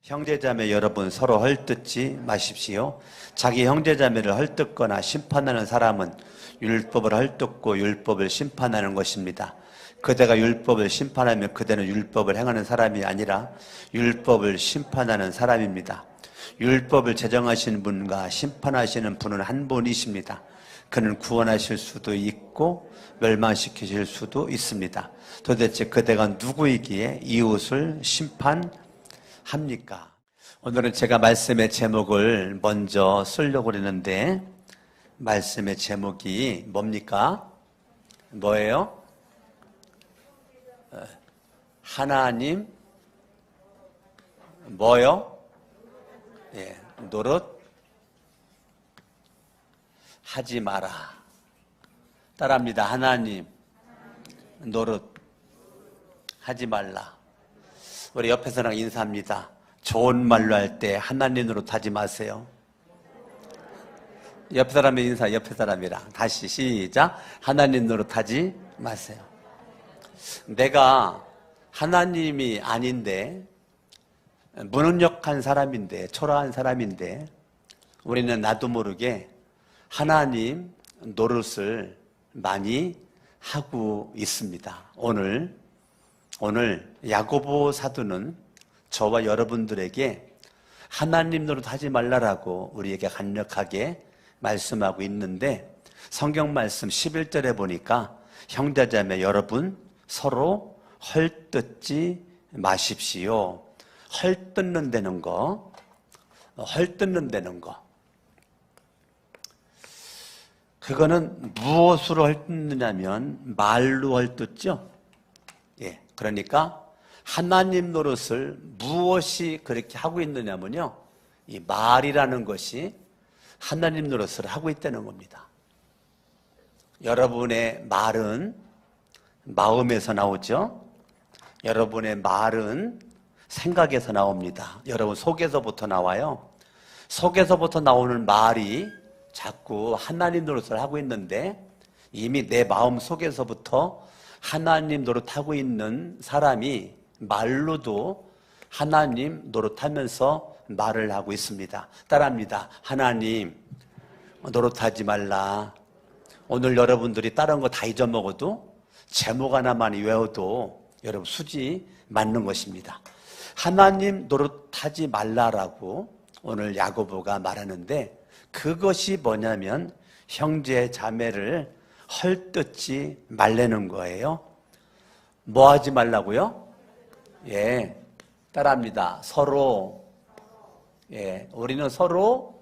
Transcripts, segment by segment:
형제자매 여러분, 서로 헐뜯지 마십시오. 자기 형제자매를 헐뜯거나 심판하는 사람은 율법을 헐뜯고 율법을 심판하는 것입니다. 그대가 율법을 심판하면 그대는 율법을 행하는 사람이 아니라 율법을 심판하는 사람입니다. 율법을 제정하시는 분과 심판하시는 분은 한 분이십니다. 그는 구원하실 수도 있고 멸망시키실 수도 있습니다. 도대체 그대가 누구이기에 이웃을 심판합니까? 오늘은 제가 말씀의 제목을 먼저 쓰려고 그랬는데, 말씀의 제목이 뭡니까? 뭐예요? 하나님 뭐요? 예, 노릇 하지 마라. 따라합니다. 하나님 노릇 하지 말라. 우리 옆에 사람 인사합니다. 좋은 말로 할 때 하나님 노릇 하지 마세요. 옆에 사람의 인사, 옆에 사람이랑 다시 시작. 하나님 노릇 하지 마세요. 내가 하나님이 아닌데, 무능력한 사람인데, 초라한 사람인데, 우리는 나도 모르게 하나님 노릇을 많이 하고 있습니다. 오늘 야고보 사도는 저와 여러분들에게 하나님 노릇 하지 말라라고 우리에게 강력하게 말씀하고 있는데, 성경 말씀 11절에 보니까 형제자매 여러분 서로 헐뜯지 마십시오. 헐뜯는다는 거, 그거는 무엇으로 헐뜯느냐면 말로 헐뜯죠. 예, 그러니까 하나님 노릇을 무엇이 그렇게 하고 있느냐면요, 이 말이라는 것이 하나님 노릇을 하고 있다는 겁니다. 여러분의 말은 마음에서 나오죠. 여러분의 말은 생각에서 나옵니다. 여러분 속에서부터 나와요. 속에서부터 나오는 말이 자꾸 하나님 노릇을 하고 있는데, 이미 내 마음 속에서부터 하나님 노릇하고 있는 사람이 말로도 하나님 노릇하면서 말을 하고 있습니다. 따라합니다. 하나님 노릇하지 말라. 오늘 여러분들이 다른 거 다 잊어먹어도 제목 하나만 외워도 여러분 수지 맞는 것입니다. 하나님 노릇하지 말라라고 오늘 야고보가 말하는데, 그것이 뭐냐면 형제 자매를 헐뜯지 말라는 거예요. 뭐 하지 말라고요? 예, 따라합니다. 서로, 예, 우리는 서로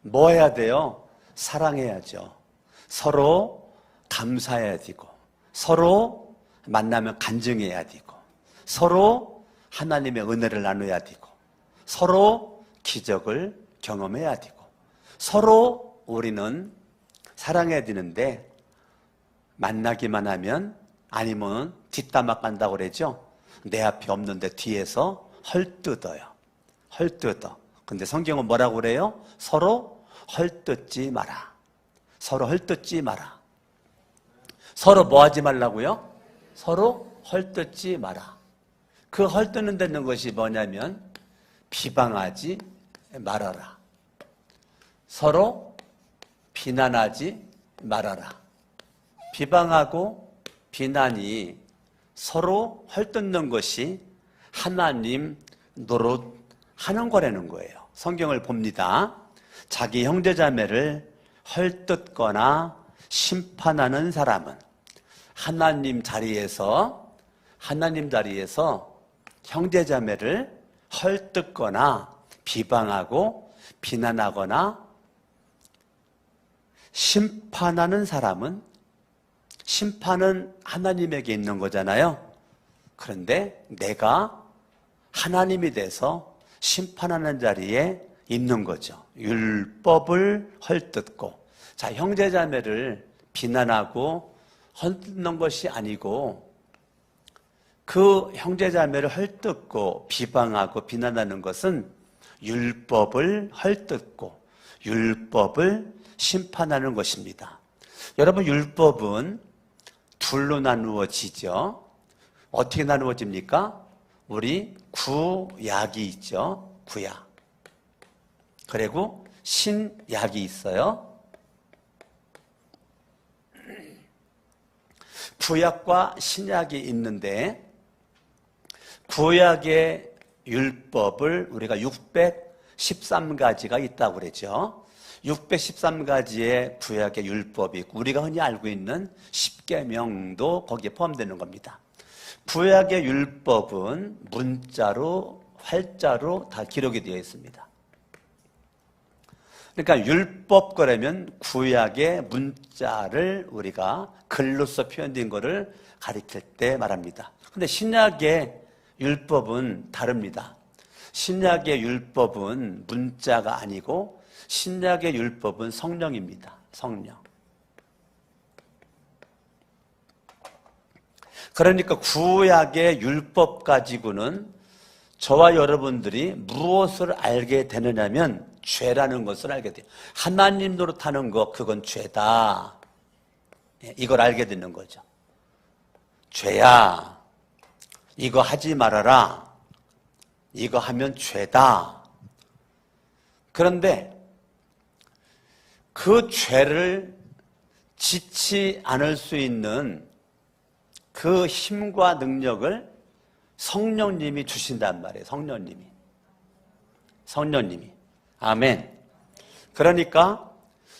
뭐 해야 돼요? 사랑해야죠. 서로 감사해야 되고, 서로 만나면 간증해야 되고, 서로 하나님의 은혜를 나눠야 되고, 서로 기적을 경험해야 되고, 서로 우리는 사랑해야 되는데, 만나기만 하면, 아니면 뒷담화 깐다고 그러죠. 내 앞에 없는데 뒤에서 헐뜯어요. 헐뜯어. 근데 성경은 뭐라고 그래요? 서로 헐뜯지 마라. 서로 헐뜯지 마라. 서로 뭐 하지 말라고요? 서로 헐뜯지 마라. 그 헐뜯는다는 것이 뭐냐면 비방하지 말아라. 서로 비난하지 말아라. 비방하고 비난이 서로 헐뜯는 것이 하나님 노릇하는 거라는 거예요. 성경을 봅니다. 자기 형제자매를 헐뜯거나 심판하는 사람은 하나님 자리에서 형제자매를 헐뜯거나 비방하고 비난하거나 심판하는 사람은, 심판은 하나님에게 있는 거잖아요. 그런데 내가 하나님이 돼서 심판하는 자리에 있는 거죠. 율법을 헐뜯고, 자, 형제자매를 비난하고 헐뜯는 것이 아니고, 그 형제자매를 헐뜯고 비방하고 비난하는 것은 율법을 헐뜯고 율법을 심판하는 것입니다. 여러분, 율법은 둘로 나누어지죠. 어떻게 나누어집니까? 우리 구약이 있죠. 구약. 그리고 신약이 있어요. 구약과 신약이 있는데 구약의 율법을 우리가 613가지가 있다고 그랬죠. 613가지의 구약의 율법이 있고 우리가 흔히 알고 있는 십계명도 거기에 포함되는 겁니다. 구약의 율법은 문자로 활자로 다 기록이 되어 있습니다. 그러니까 율법 그러면 구약의 문자를 우리가 글로써 표현된 것을 가리킬 때 말합니다. 그런데 신약의 율법은 다릅니다. 신약의 율법은 문자가 아니고 신약의 율법은 성령입니다. 성령. 그러니까 구약의 율법 가지고는 저와 여러분들이 무엇을 알게 되느냐면 죄라는 것을 알게 돼요. 하나님 노릇하는 것 그건 죄다. 이걸 알게 되는 거죠. 죄야. 이거 하지 말아라. 이거 하면 죄다. 그런데 그 죄를 짓지 않을 수 있는 그 힘과 능력을 성령님이 주신단 말이에요. 성령님이. 아멘. 그러니까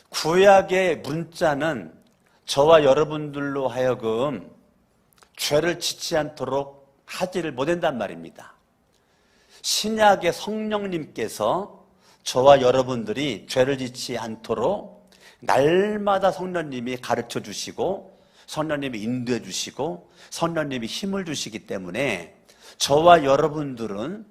구약의 문자는 저와 여러분들로 하여금 죄를 짓지 않도록 하지를 못한단 말입니다. 신약의 성령님께서 저와 여러분들이 죄를 짓지 않도록 날마다 성령님이 가르쳐 주시고 성령님이 인도해 주시고 성령님이 힘을 주시기 때문에 저와 여러분들은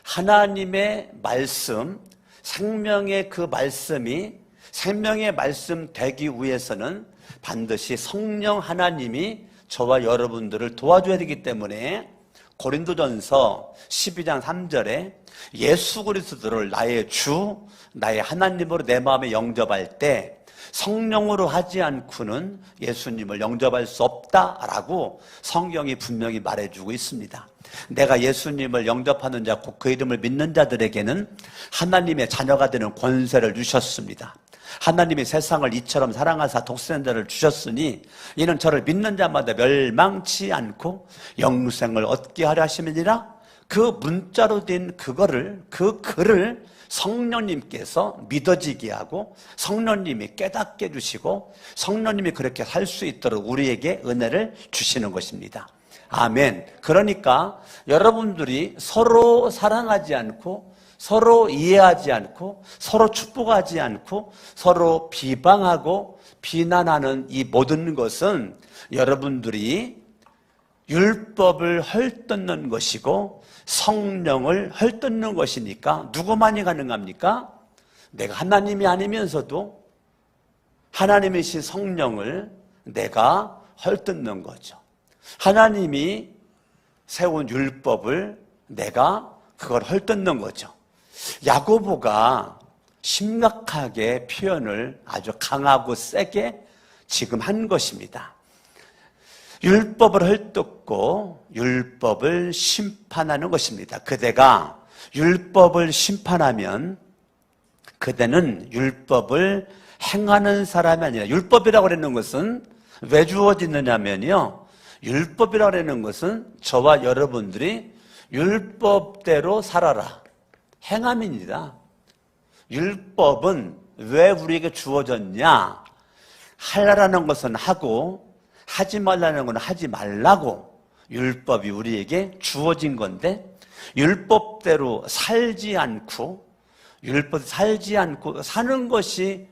하나님의 말씀, 생명의 그 말씀이 생명의 말씀 되기 위해서는 반드시 성령 하나님이 저와 여러분들을 도와줘야 되기 때문에 고린도전서 12장 3절에 예수 그리스도를 나의 주, 나의 하나님으로 내 마음에 영접할 때 성령으로 하지 않고는 예수님을 영접할 수 없다라고 성경이 분명히 말해주고 있습니다. 내가 예수님을 영접하는 자, 곧 그 이름을 믿는 자들에게는 하나님의 자녀가 되는 권세를 주셨습니다. 하나님이 세상을 이처럼 사랑하사 독생자를 자를 주셨으니 이는 저를 믿는 자마다 멸망치 않고 영생을 얻게 하려 하심이니라. 그 문자로 된 그거를, 그 글을 성령님께서 믿어지게 하고 성령님이 깨닫게 해주시고 성령님이 그렇게 살 수 있도록 우리에게 은혜를 주시는 것입니다. 아멘. 그러니까 여러분들이 서로 사랑하지 않고 서로 이해하지 않고 서로 축복하지 않고 서로 비방하고 비난하는 이 모든 것은 여러분들이 율법을 헐뜯는 것이고 성령을 헐뜯는 것이니까 누구만이 가능합니까? 내가 하나님이 아니면서도 하나님이신 성령을 내가 헐뜯는 거죠. 하나님이 세운 율법을 내가 그걸 헐뜯는 거죠. 야고보가 심각하게 표현을 아주 강하고 세게 지금 한 것입니다. 율법을 헐뜯고 율법을 심판하는 것입니다. 그대가 율법을 심판하면 그대는 율법을 행하는 사람이 아니라, 율법이라고 하는 것은 왜 주어지느냐면요, 율법이라고 하는 것은 저와 여러분들이 율법대로 살아라, 행함입니다. 율법은 왜 우리에게 주어졌냐? 하라는 것은 하고 하지 말라는 건 하지 말라고 율법이 우리에게 주어진 건데, 율법대로 살지 않고 사는 것이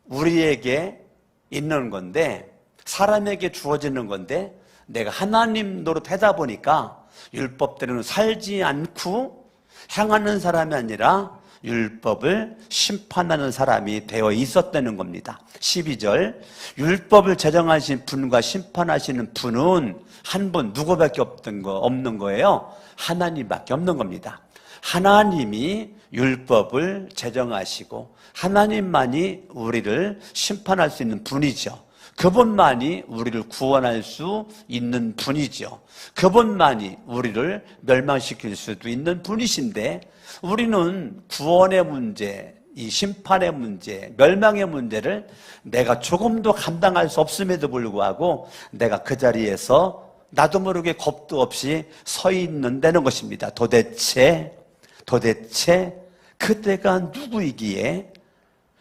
우리에게 있는 건데, 사람에게 주어지는 건데, 내가 하나님 노릇하다 보니까 율법대로는 살지 않고 행하는 사람이 아니라 율법을 심판하는 사람이 되어 있었다는 겁니다. 12절, 율법을 제정하신 분과 심판하시는 분은 한 분, 누구밖에 없는 거예요? 하나님밖에 없는 겁니다. 하나님이 율법을 제정하시고 하나님만이 우리를 심판할 수 있는 분이죠. 그분만이 우리를 구원할 수 있는 분이죠. 그분만이 우리를 멸망시킬 수도 있는 분이신데 우리는 구원의 문제, 이 심판의 문제, 멸망의 문제를 내가 조금도 감당할 수 없음에도 불구하고 내가 그 자리에서 나도 모르게 겁도 없이 서 있는다는 것입니다. 도대체 그때가 누구이기에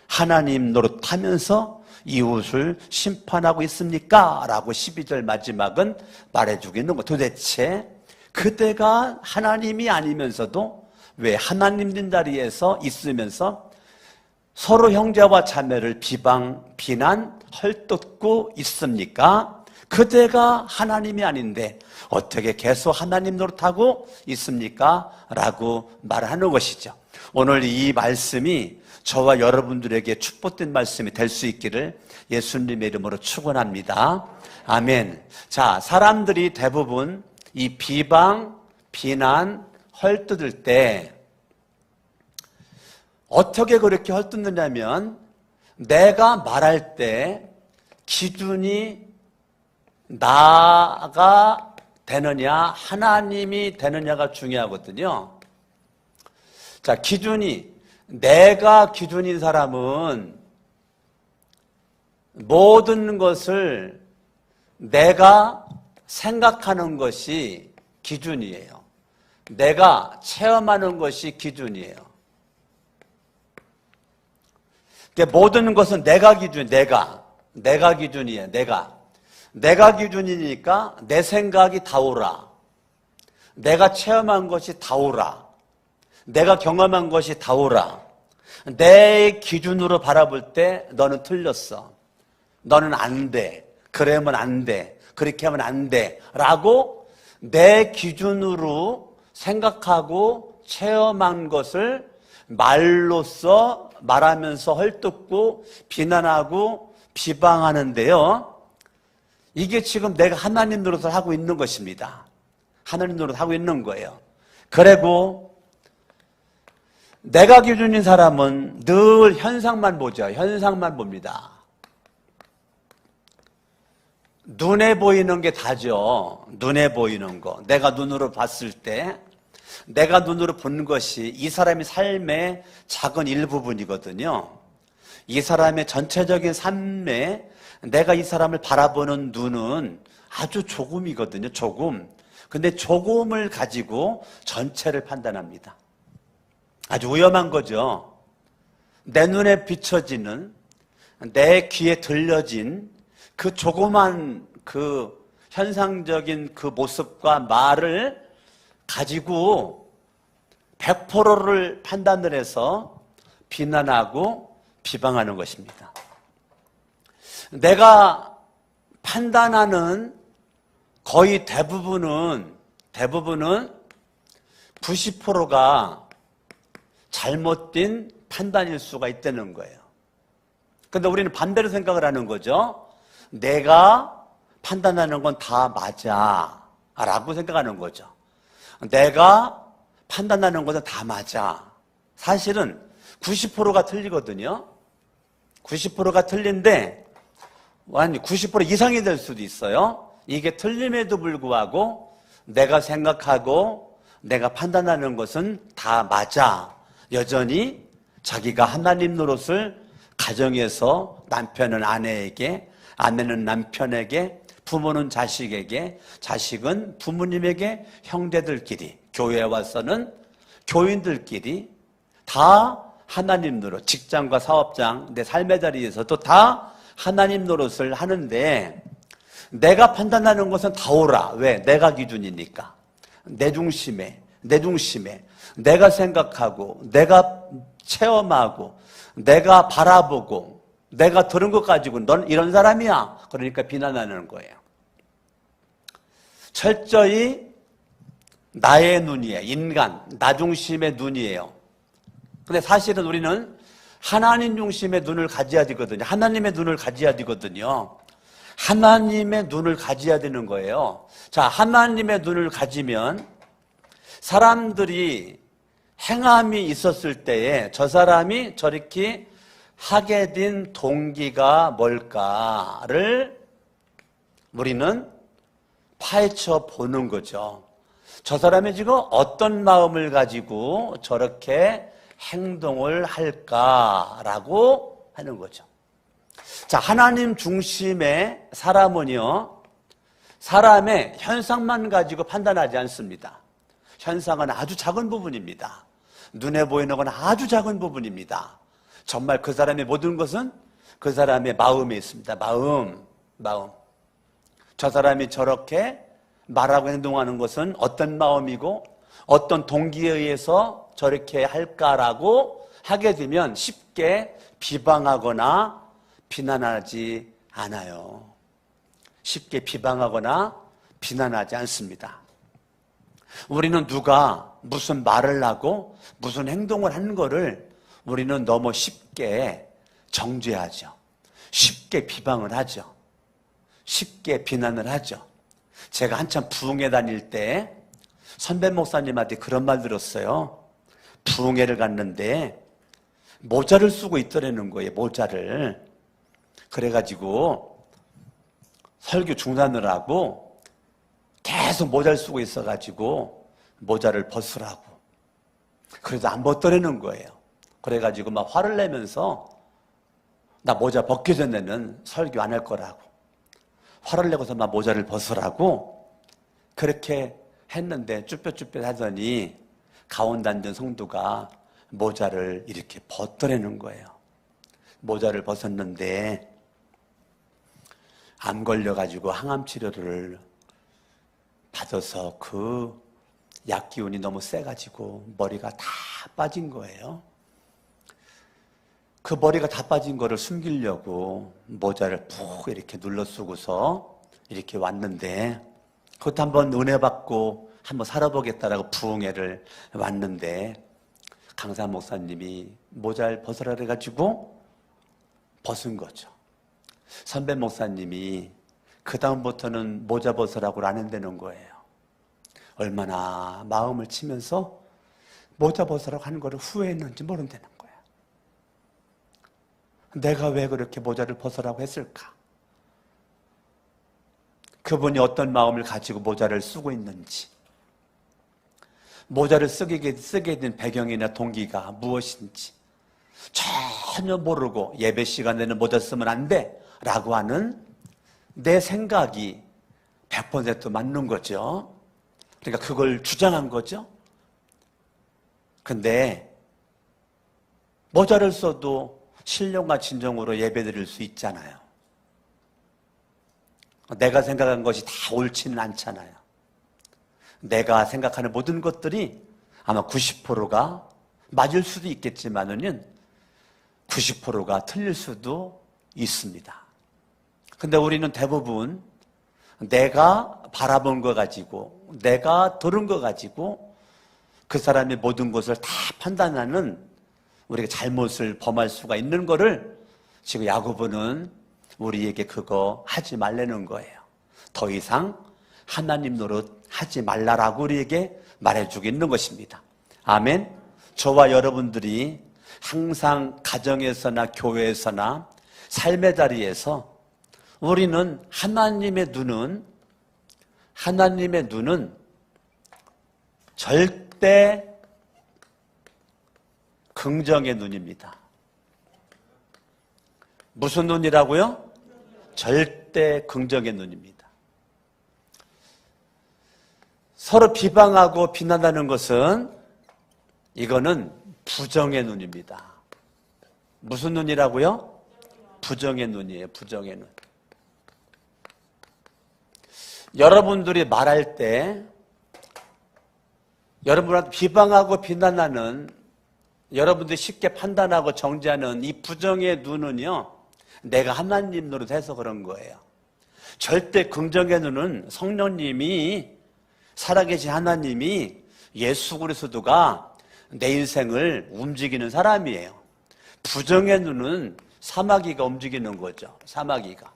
하나님 노릇하면서 이웃을 심판하고 있습니까? 라고 12절 마지막은 말해주고 있는 거. 도대체 그때가 하나님이 아니면서도 왜 하나님된 자리에서 있으면서 서로 형제와 자매를 비난, 헐뜯고 있습니까? 그대가 하나님이 아닌데 어떻게 계속 하나님 노릇하고 있습니까? 라고 말하는 것이죠. 오늘 이 말씀이 저와 여러분들에게 축복된 말씀이 될 수 있기를 예수님의 이름으로 축원합니다. 아멘. 자, 사람들이 대부분 이 비방, 비난, 헐뜯을 때 어떻게 그렇게 헐뜯느냐면 내가 말할 때 기준이 나가 되느냐 하나님이 되느냐가 중요하거든요. 자, 기준이 내가 기준인 사람은 모든 것을 내가 생각하는 것이 기준이에요. 내가 체험하는 것이 기준이에요. 그러니까 모든 것은 내가 기준, 내가 기준이에요. 내가 기준이니까 내 생각이 다 옳아. 내가 체험한 것이 다 옳아. 내가 경험한 것이 다 옳아. 내 기준으로 바라볼 때 너는 틀렸어. 너는 안 돼. 그러면 안 돼. 그렇게 하면 안 돼. 라고 내 기준으로 생각하고 체험한 것을 말로써 말하면서 헐뜯고 비난하고 비방하는데요. 이게 지금 내가 하나님 노릇을 하고 있는 것입니다. 하나님 노릇을 하고 있는 거예요. 그리고 내가 기준인 사람은 늘 현상만 보죠. 현상만 봅니다. 눈에 보이는 게 다죠. 눈에 보이는 거. 내가 눈으로 봤을 때 내가 눈으로 본 것이 이 사람의 삶의 작은 일부분이거든요. 이 사람의 전체적인 삶에 내가 이 사람을 바라보는 눈은 아주 조금이거든요. 조금. 근데 조금을 가지고 전체를 판단합니다. 아주 위험한 거죠. 내 눈에 비춰지는, 내 귀에 들려진 그 조그만 그 현상적인 그 모습과 말을 가지고 100%를 판단을 해서 비난하고 비방하는 것입니다. 내가 판단하는 거의 대부분은 90%가 잘못된 판단일 수가 있다는 거예요. 그런데 우리는 반대로 생각을 하는 거죠. 내가 판단하는 건 다 맞아 라고 생각하는 거죠. 내가 판단하는 것은 다 맞아. 사실은 90%가 틀리거든요. 90%가 틀린데 90% 이상이 될 수도 있어요. 이게 틀림에도 불구하고 내가 생각하고 내가 판단하는 것은 다 맞아. 여전히 자기가 하나님 노릇을 가정에서 남편은 아내에게, 아내는 남편에게, 부모는 자식에게, 자식은 부모님에게, 형제들끼리, 교회에 와서는 교인들끼리 다 하나님 노릇, 직장과 사업장, 내 삶의 자리에서도 다 하나님 노릇을 하는데 내가 판단하는 것은 다 옳아. 왜? 내가 기준이니까. 내 중심에 내가 생각하고 내가 체험하고 내가 바라보고 내가 들은 것 가지고 넌 이런 사람이야. 그러니까 비난하는 거예요. 철저히 나의 눈이에요. 인간, 나 중심의 눈이에요. 근데 사실은 우리는 하나님 중심의 눈을 가져야 되거든요. 하나님의 눈을 가져야 되거든요. 하나님의 눈을 가져야 되는 거예요. 자, 하나님의 눈을 가지면 사람들이 행함이 있었을 때에 저 사람이 저렇게 하게 된 동기가 뭘까를 우리는 파헤쳐 보는 거죠. 저 사람이 지금 어떤 마음을 가지고 저렇게 행동을 할까라고 하는 거죠. 자, 하나님 중심의 사람은요, 사람의 현상만 가지고 판단하지 않습니다. 현상은 아주 작은 부분입니다. 눈에 보이는 건 아주 작은 부분입니다. 정말 그 사람의 모든 것은 그 사람의 마음에 있습니다. 마음. 저 사람이 저렇게 말하고 행동하는 것은 어떤 마음이고 어떤 동기에 의해서 저렇게 할까라고 하게 되면 쉽게 비방하거나 비난하지 않아요. 쉽게 비방하거나 비난하지 않습니다. 우리는 누가 무슨 말을 하고 무슨 행동을 하는 거를 우리는 너무 쉽게 정죄하죠. 쉽게 비방을 하죠. 쉽게 비난을 하죠. 제가 한참 부흥회 다닐 때 선배 목사님한테 그런 말 들었어요. 부흥회를 갔는데 모자를 쓰고 있더라는 거예요. 모자를. 그래가지고 설교 중단을 하고 계속 모자를 쓰고 있어가지고 모자를 벗으라고. 그래도 안 벗더라는 거예요. 그래가지고 막 화를 내면서 나 모자 벗기 전에는 설교 안 할 거라고. 화를 내고서 막 모자를 벗으라고 그렇게 했는데 쭈뼛쭈뼛 하더니 가운데 앉은 성도가 모자를 이렇게 벗더라는 거예요. 모자를 벗었는데 암 걸려가지고 항암 치료를 받아서 그 약 기운이 너무 세가지고 머리가 다 빠진 거예요. 그 머리가 다 빠진 거를 숨기려고 모자를 푹 이렇게 눌러 쓰고서 이렇게 왔는데 그것도 한번 은혜 받고 한번 살아보겠다라고 부흥회를 왔는데 강사 목사님이 모자를 벗으라 그래가지고 벗은 거죠. 선배 목사님이 그 다음부터는 모자 벗으라고 안 한다는 거예요. 얼마나 마음을 치면서 모자 벗으라고 하는 거를 후회했는지 모른다는 거예요. 내가 왜 그렇게 모자를 벗으라고 했을까? 그분이 어떤 마음을 가지고 모자를 쓰고 있는지, 모자를 쓰게 된 배경이나 동기가 무엇인지 전혀 모르고 예배 시간에는 모자 쓰면 안 돼 라고 하는 내 생각이 100% 맞는 거죠. 그러니까 그걸 주장한 거죠. 근데 모자를 써도 신령과 진정으로 예배드릴 수 있잖아요. 내가 생각한 것이 다 옳지는 않잖아요. 내가 생각하는 모든 것들이 아마 90%가 맞을 수도 있겠지만은 90%가 틀릴 수도 있습니다. 근데 우리는 대부분 내가 바라본 거 가지고, 내가 들은 거 가지고 그 사람의 모든 것을 다 판단하는 우리가 잘못을 범할 수가 있는 거를 지금 야고보는 우리에게 그거 하지 말라는 거예요. 더 이상 하나님 노릇 하지 말라라고 우리에게 말해주고 있는 것입니다. 아멘. 저와 여러분들이 항상 가정에서나 교회에서나 삶의 자리에서 우리는 하나님의 눈은 절대 긍정의 눈입니다. 무슨 눈이라고요? 절대 긍정의 눈입니다. 서로 비방하고 비난하는 것은 이거는 부정의 눈입니다. 무슨 눈이라고요? 부정의 눈이에요. 부정의 눈. 여러분들이 말할 때 여러분한테 비방하고 비난하는, 여러분들이 쉽게 판단하고 정죄하는 이 부정의 눈은요, 내가 하나님 노릇해서 그런 거예요. 절대 긍정의 눈은 성령님이, 살아계신 하나님이, 예수 그리스도가 내 인생을 움직이는 사람이에요. 부정의 눈은 사마귀가 움직이는 거죠. 사마귀가.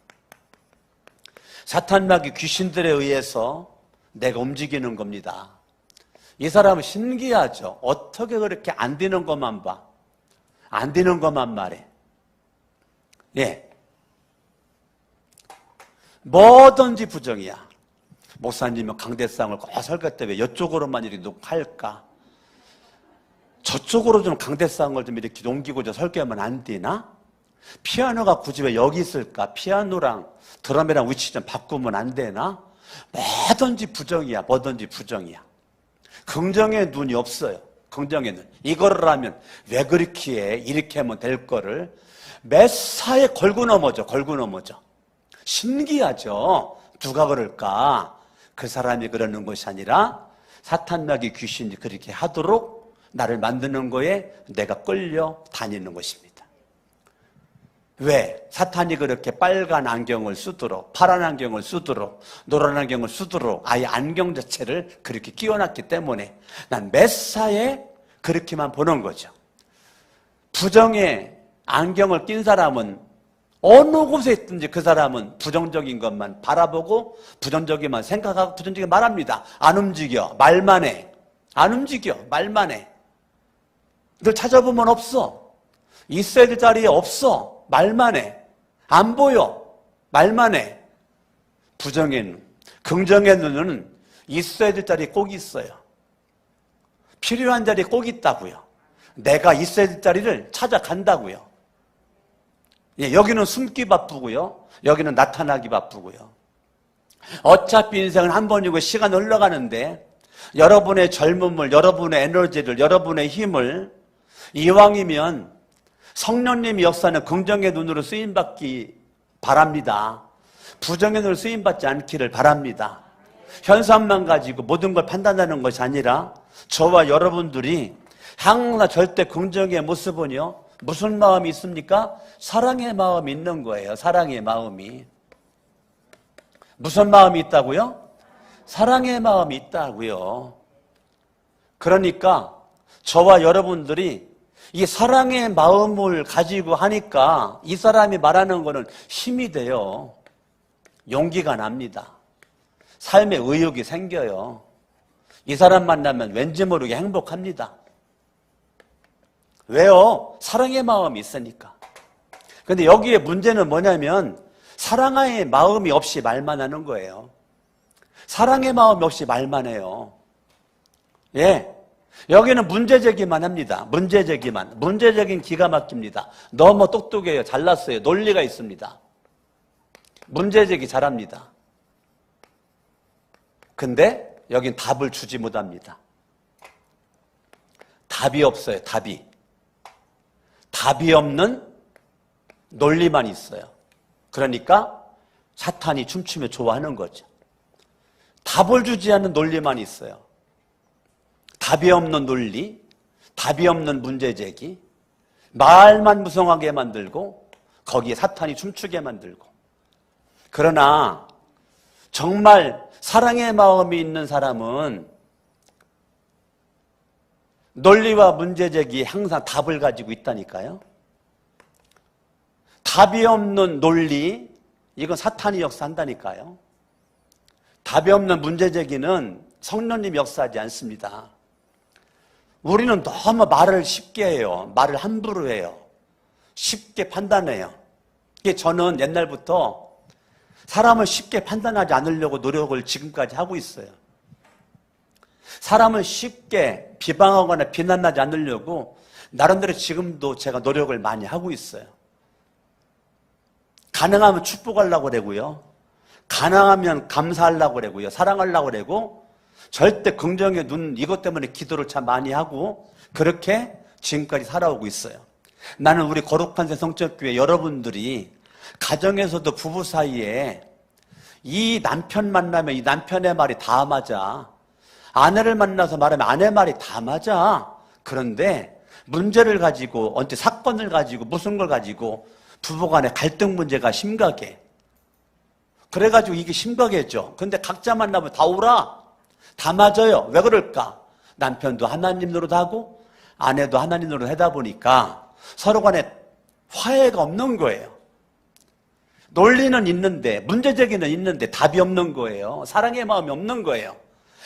사탄마귀 귀신들에 의해서 내가 움직이는 겁니다. 이 사람은 신기하죠. 어떻게 그렇게 안 되는 것만 봐. 안 되는 것만 말해. 예. 뭐든지 부정이야. 목사님은 강대상을 꼭 설교 때 왜 이쪽으로만 이렇게 놓고 할까? 저쪽으로 좀 강대상을 좀 이렇게 옮기고 저 설교하면 안 되나? 피아노가 굳이 왜 여기 있을까? 피아노랑 드럼이랑 위치 좀 바꾸면 안 되나? 뭐든지 부정이야. 뭐든지 부정이야. 긍정의 눈이 없어요. 긍정의 눈. 이거를 하면 왜 그렇게 해? 이렇게 하면 될 거를 매사에 걸고 넘어져. 걸고 넘어져. 신기하죠? 누가 그럴까? 그 사람이 그러는 것이 아니라 사탄마귀 귀신이 그렇게 하도록 나를 만드는 거에 내가 끌려 다니는 것입니다. 왜? 사탄이 그렇게 빨간 안경을 쓰도록, 파란 안경을 쓰도록, 노란 안경을 쓰도록 아예 안경 자체를 그렇게 끼워놨기 때문에 난 매사에 그렇게만 보는 거죠. 부정의 안경을 낀 사람은 어느 곳에 있든지 그 사람은 부정적인 것만 바라보고 부정적인만 생각하고 부정적인 말합니다. 안 움직여. 말만 해. 안 움직여. 말만 해. 늘 찾아보면 없어. 있어야 될 자리에 없어. 말만 해. 안 보여. 말만 해. 부정의 눈. 긍정의 눈은 있어야 될 자리에 꼭 있어요. 필요한 자리에 꼭 있다고요. 내가 있어야 될 자리를 찾아간다고요. 예, 여기는 숨기 바쁘고요. 여기는 나타나기 바쁘고요. 어차피 인생은 한 번이고 시간 흘러가는데 여러분의 젊음을, 여러분의 에너지를, 여러분의 힘을 이왕이면 성령님의 역사는 긍정의 눈으로 쓰임받기 바랍니다. 부정의 눈으로 쓰임받지 않기를 바랍니다. 현상만 가지고 모든 걸 판단하는 것이 아니라 저와 여러분들이 항상 절대 긍정의 모습은요. 무슨 마음이 있습니까? 사랑의 마음이 있는 거예요. 사랑의 마음이. 무슨 마음이 있다고요? 사랑의 마음이 있다고요. 그러니까 저와 여러분들이 이 사랑의 마음을 가지고 하니까 이 사람이 말하는 거는 힘이 돼요. 용기가 납니다. 삶의 의욕이 생겨요. 이 사람 만나면 왠지 모르게 행복합니다. 왜요? 사랑의 마음이 있으니까. 그런데 여기에 문제는 뭐냐면 사랑의 마음이 없이 말만 하는 거예요. 사랑의 마음이 없이 말만 해요. 예. 여기는 문제 제기만 합니다. 문제 제기만. 문제 제기는 기가 막힙니다. 너무 똑똑해요. 잘났어요. 논리가 있습니다. 문제 제기 잘합니다. 근데 여긴 답을 주지 못합니다. 답이 없어요. 답이. 답이 없는 논리만 있어요. 그러니까 사탄이 춤추며 좋아하는 거죠. 답을 주지 않는 논리만 있어요. 답이 없는 논리, 답이 없는 문제제기, 말만 무성하게 만들고 거기에 사탄이 춤추게 만들고. 그러나 정말 사랑의 마음이 있는 사람은 논리와 문제제기에 항상 답을 가지고 있다니까요. 답이 없는 논리, 이건 사탄이 역사한다니까요. 답이 없는 문제제기는 성령님 역사하지 않습니다. 우리는 너무 말을 쉽게 해요. 말을 함부로 해요. 쉽게 판단해요. 저는 옛날부터 사람을 쉽게 판단하지 않으려고 노력을 지금까지 하고 있어요. 사람을 쉽게 비방하거나 비난하지 않으려고 나름대로 지금도 제가 노력을 많이 하고 있어요. 가능하면 축복하려고 그러고요. 가능하면 감사하려고 그러고요. 사랑하려고 그러고 절대 긍정의 눈 이것 때문에 기도를 참 많이 하고 그렇게 지금까지 살아오고 있어요. 나는 우리 거룩한 새 성적교회 여러분들이 가정에서도 부부 사이에 이 남편 만나면 이 남편의 말이 다 맞아. 아내를 만나서 말하면 아내 말이 다 맞아. 그런데 문제를 가지고 언제 사건을 가지고 무슨 걸 가지고 부부간의 갈등 문제가 심각해. 그래가지고 이게 심각해져. 근데 각자 만나면 다 오라. 다 맞아요. 왜 그럴까? 남편도 하나님 노릇하고 아내도 하나님 노릇 하다 보니까 서로 간에 화해가 없는 거예요. 논리는 있는데 문제제기는 있는데 답이 없는 거예요. 사랑의 마음이 없는 거예요.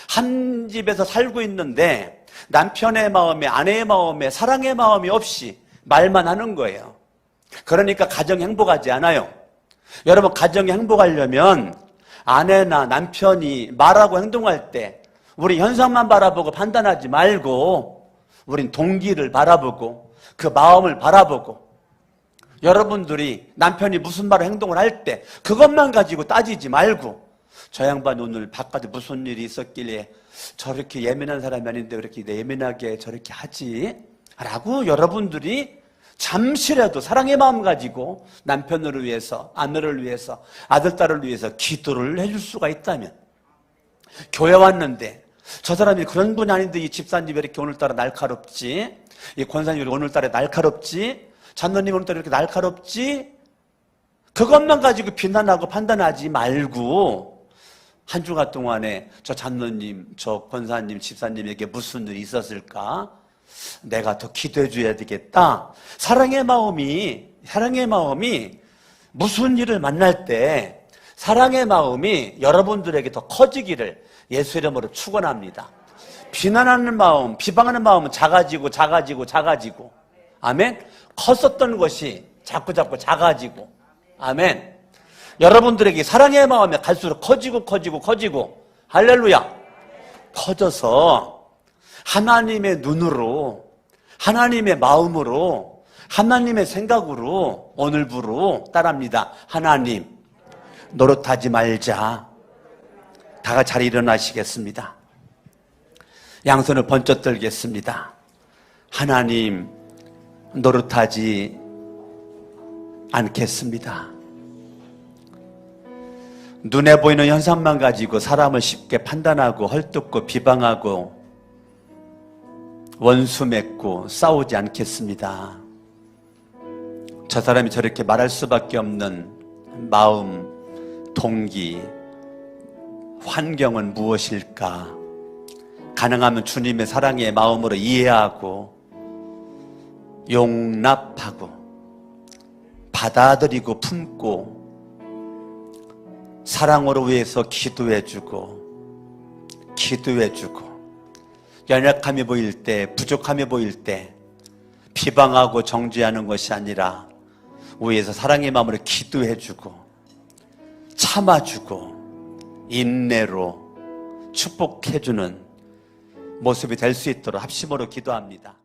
한 집에서 살고 있는데 남편의 마음에 아내의 마음에 사랑의 마음이 없이 말만 하는 거예요. 그러니까 가정이 행복하지 않아요. 여러분, 가정이 행복하려면 아내나 남편이 말하고 행동할 때 우리 현상만 바라보고 판단하지 말고 우린 동기를 바라보고 그 마음을 바라보고, 여러분들이 남편이 무슨 말을 행동을 할 때 그것만 가지고 따지지 말고, 저 양반 오늘 바깥에 무슨 일이 있었길래 저렇게 예민한 사람이 아닌데 왜 이렇게 예민하게 저렇게 하지? 라고 여러분들이 잠시라도 사랑의 마음 가지고 남편을 위해서, 아내를 위해서, 아들, 딸을 위해서 기도를 해줄 수가 있다면, 교회 왔는데 저 사람이 그런 분이 아닌데 이 집사님 왜 이렇게 오늘따라 날카롭지? 이 권사님 왜 오늘따라 날카롭지? 장로님 오늘따라 이렇게 날카롭지? 그것만 가지고 비난하고 판단하지 말고, 한 주간 동안에 저 장로님, 저 권사님, 집사님에게 무슨 일이 있었을까? 내가 더 기도해 줘야 되겠다. 사랑의 마음이 무슨 일을 만날 때 사랑의 마음이 여러분들에게 더 커지기를 예수 이름으로 축원합니다. 비난하는 마음, 비방하는 마음은 작아지고 아멘. 컸었던 것이 자꾸 작아지고, 아멘. 여러분들에게 사랑의 마음이 갈수록 커지고 할렐루야, 커져서 하나님의 눈으로, 하나님의 마음으로, 하나님의 생각으로 오늘부로 따라합니다. 하나님, 노릇하지 말자. 다 같이 잘 일어나시겠습니다. 양손을 번쩍 들겠습니다. 하나님, 노릇하지 않겠습니다. 눈에 보이는 현상만 가지고 사람을 쉽게 판단하고 헐뜯고 비방하고 원수 맺고 싸우지 않겠습니다. 저 사람이 저렇게 말할 수밖에 없는 마음, 동기, 환경은 무엇일까? 가능하면 주님의 사랑의 마음으로 이해하고 용납하고 받아들이고 품고 사랑으로 위해서 기도해주고 연약함이 보일 때, 부족함이 보일 때 비방하고 정죄하는 것이 아니라 위에서 사랑의 마음으로 기도해주고 참아주고 인내로 축복해주는 모습이 될 수 있도록 합심으로 기도합니다.